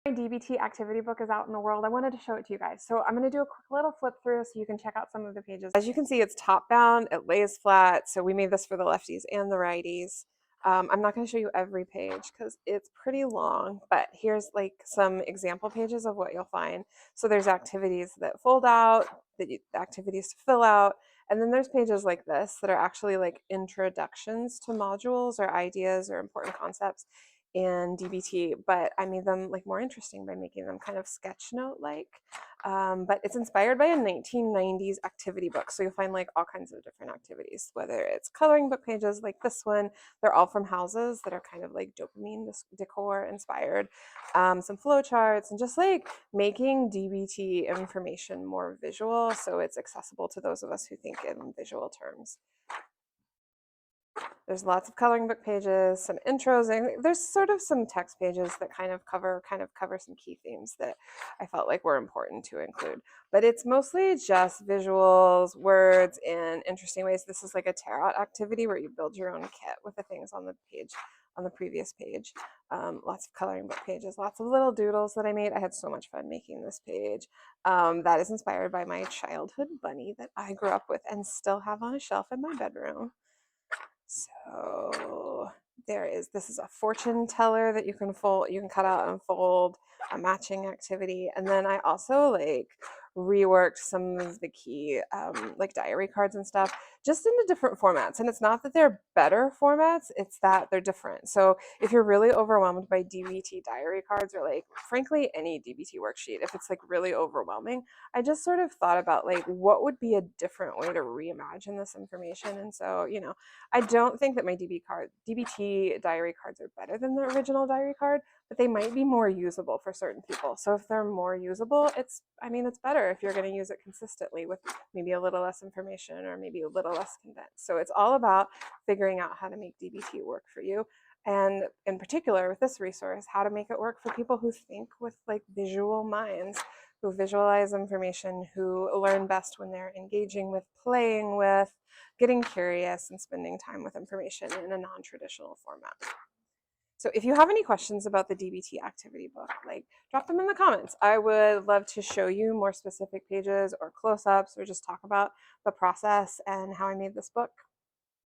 My DBT activity book is out in the world. I wanted to show it to you guys. So I'm going to do a quick little flip through so you can check out some of the pages. As you can see, it's top bound, it lays flat. So we made this for the lefties and the righties. I'm not going to show you every page because it's pretty long, but here's like some example pages of what you'll find. So there's activities that fold out, activities to fill out, and then there's pages like this that are actually like introductions to modules or ideas or important concepts in DBT, but I made them like more interesting by making them kind of sketch note like. But it's inspired by a 1990s activity book. So you'll find like all kinds of different activities, whether it's coloring book pages like this one. They're all from houses that are kind of like dopamine decor inspired. Some flow charts and just like making DBT information more visual so it's accessible to those of us who think in visual terms. There's lots of coloring book pages, some intros, and there's sort of some text pages that kind of cover some key themes that I felt like were important to include. But it's mostly just visuals, words, in interesting ways. This is like a tarot activity where you build your own kit with the things on the page, on the previous page. Lots of coloring book pages, lots of little doodles that I made. I had so much fun making this page. That is inspired by my childhood bunny that I grew up with and still have on a shelf in my bedroom. So this is a fortune teller that you can fold, you can cut out and fold, a matching activity. And then I also like reworked some of the key like diary cards and stuff just into different formats. And it's not that they're better formats, it's that they're different. So if you're really overwhelmed by DBT diary cards or like frankly any DBT worksheet, if it's like really overwhelming, I just sort of thought about like what would be a different way to reimagine this information. And so, I don't think that my DBT diary cards are better than the original diary card, but they might be more usable for certain people. So if they're more usable, it's better if you're going to use it consistently with maybe a little less information or maybe a little less condensed. So it's all about figuring out how to make DBT work for you. And in particular with this resource, how to make it work for people who think with like visual minds, who visualize information, who learn best when they're engaging with, playing with, getting curious, and spending time with information in a non-traditional format. So if you have any questions about the DBT activity book, like drop them in the comments. I would love to show you more specific pages or close-ups or just talk about the process and how I made this book.